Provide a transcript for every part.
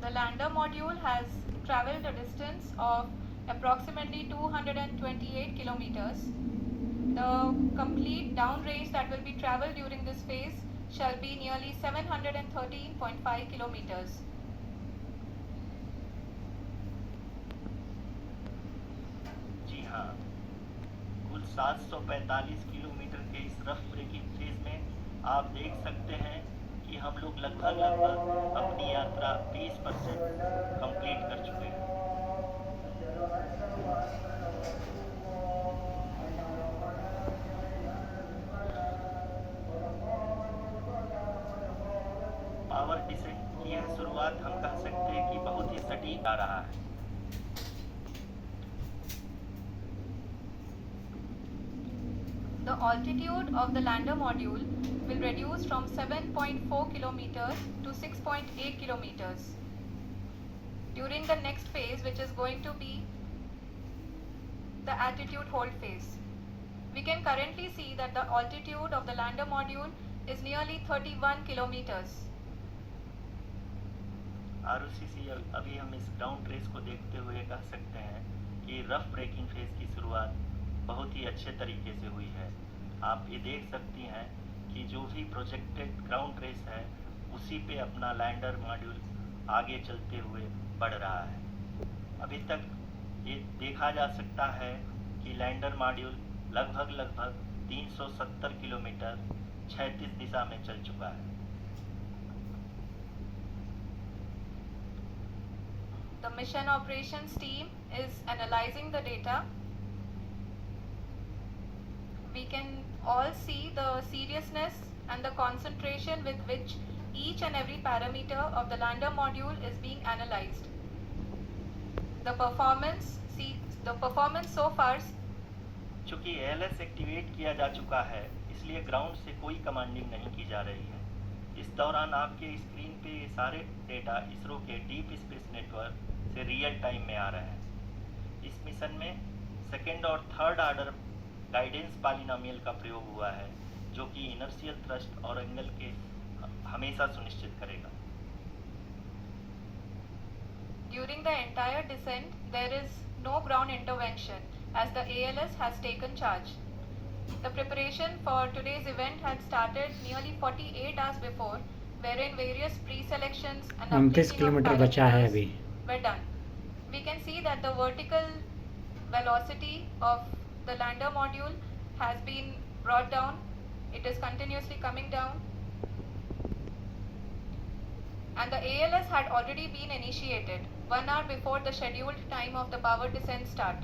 The lander module has traveled a distance of approximately 228 kilometers. The complete down range that will be traveled during this phase shall be nearly 713.5 kilometers. जी हाँ, कुल 745 kilometre के इस rough breaking phase में आप देख सकते हैं कि हम लोग लगभग अपनी यात्रा 20% कंप्लीट कर चुके हैं। पावर डिसेंट की यह शुरुआत हम कह सकते हैं कि बहुत ही सटीक आ रहा है। The altitude of the lander module will reduce from 7.4 kilometers to 6.8 kilometers during the next phase, which is going to be the attitude hold phase. We can currently see that the altitude of the lander module is nearly 31 kilometers. ROCCL अभी हम इस ground race को देखते हुए कह सकते हैं कि रफ ब्रेकिंग फेज की शुरुआत बहुत ही अच्छे तरीके से हुई है। आप ये देख सकती हैं कि जो भी प्रोजेक्टेड ग्राउंड रेस है उसी पे अपना लैंडर मॉड्यूल आगे चलते हुए बढ़ रहा है। अभी तक ये देखा जा सकता है कि लैंडर मॉड्यूल लगभग 370 किलोमीटर क्षैतिज दिशा में चल चुका है। The mission operations team is analyzing the data. We can all see the seriousness and the concentration with which each and every parameter of the lander module is being analyzed. The performance so far. चूँकि ALS activate किया जा चुका है, इसलिए ground से कोई commanding नहीं की जा रही है। इस दौरान आपके स्क्रीन पे ये सारे डेटा इसरो के डीप स्पेस नेटवर्क से रियल टाइम में आ रहे हैं। इस मिशन में सेकेंड और थर्ड ऑर्डर गाइडेंस पॉलिनोमियल का प्रयोग हुआ है, जो कि इनर्शियल थ्रस्ट और एंगल के हमेशा सुनिश्चित करेगा। During the entire descent, there is no ground intervention as the ALS has taken charge. The preparation for today's event had started nearly 48 hours before, wherein various pre-selections and 29 kilometre बचा है अभी were done. We can see that the vertical velocity of the lander module has been brought down. It is continuously coming down. And the ALS had already been initiated 1 hour before the scheduled time of the power descent start.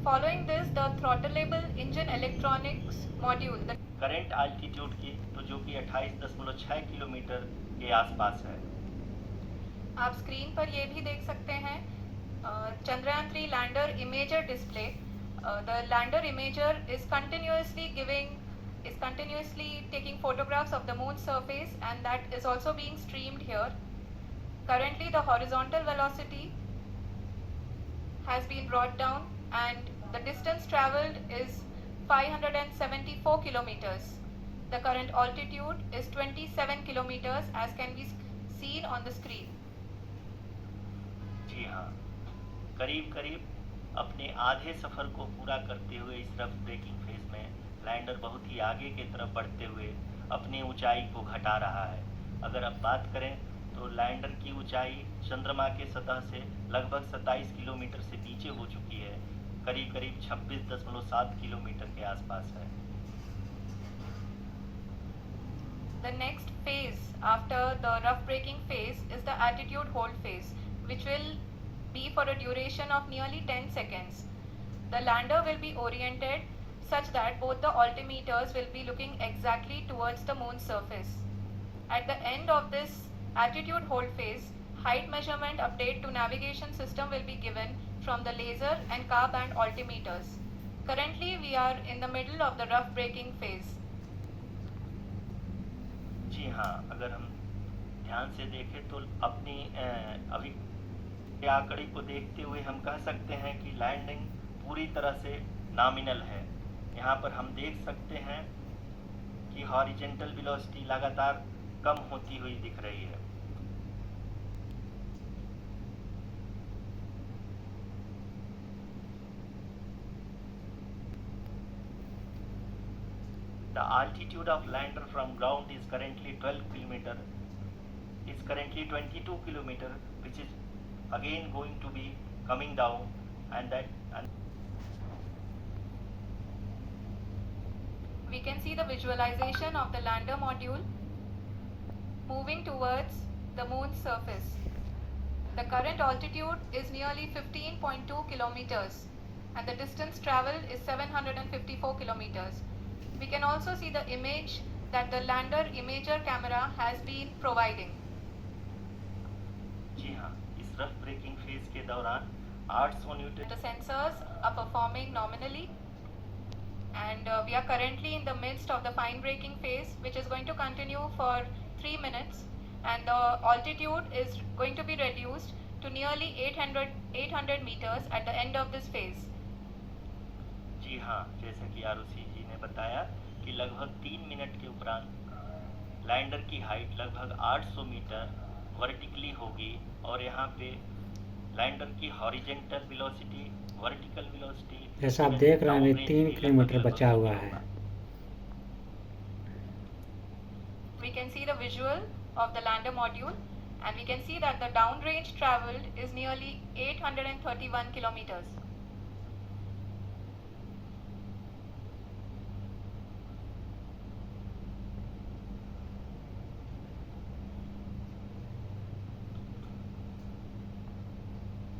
Following this, the throttleable engine electronics module, the current altitude की तो जो कि 28.6 kilometre के आसपास है। आप screen पर ये भी देख सकते हैं Chandrayaan 3 lander imager display. The lander imager is continuously taking photographs of the moon's surface, and that is also being streamed here. Currently the horizontal velocity has been brought down and the distance traveled is 574 kilometers. The current altitude is 27 kilometers as can be seen on the screen. जी हाँ, करीब अपने आधे सफ़र को पूरा करते हुए इस rough breaking phase में लैंडर बहुत ही आगे की तरफ बढ़ते हुए अपनी ऊंचाई को घटा रहा है। अगर अब बात करें तो लैंडर की ऊंचाई चंद्रमा के सतह से लगभग 27 किलोमीटर से नीचे हो चुकी है, करीब 26.7 किलोमीटर के आसपास है। The next phase after the rough braking phase is the attitude hold phase, which will be for a duration of nearly 10 seconds. The lander will be oriented such that both the altimeters will be looking exactly towards the moon's surface. At the end of this attitude hold phase, height measurement update to navigation system will be given from the laser and car band altimeters. Currently we are in the middle of the rough braking phase. जी हाँ, अगर हम ध्यान से देखें तो अपनी अभी के आंकड़े को देखते हुए हम कह सकते हैं कि लैंडिंग पूरी तरह से नॉमिनल है। यहाँ पर हम देख सकते हैं कि हॉरिजेंटल वेलोसिटी लगातार कम होती हुई दिख रही है। The altitude of lander from ground is currently 12 kilometer. Is currently 22 kilometer, which is again going to be coming down, and we can see the visualization of the lander module moving towards the moon's surface. The current altitude is nearly 15.2 kilometers and the distance traveled is 754 kilometers. We can also see the image that the lander imager camera has been providing. जी हाँ, इस rough breaking phase के दौरान 800 Newton The sensors are performing nominally, and we are currently in the midst of the fine braking phase, which is going to continue for 3 minutes, and the altitude is going to be reduced to nearly 800 meters at the end of this phase. जी हाँ, जैसा कि आरुषि जी ने बताया कि लगभग 3 minute के उपरांत lander की हाइट लगभग 800 मीटर वर्टिकली होगी और यहाँ पे लैंडर की हॉरिजेंटल वेलोसिटी, वर्टिकल वेलोसिटी, जैसा आप देख रहे हैं अभी 3 किलोमीटर बचा हुआ है। We can see the visual of the lander module, and we can see that the downrange traveled is nearly 831 kilometers.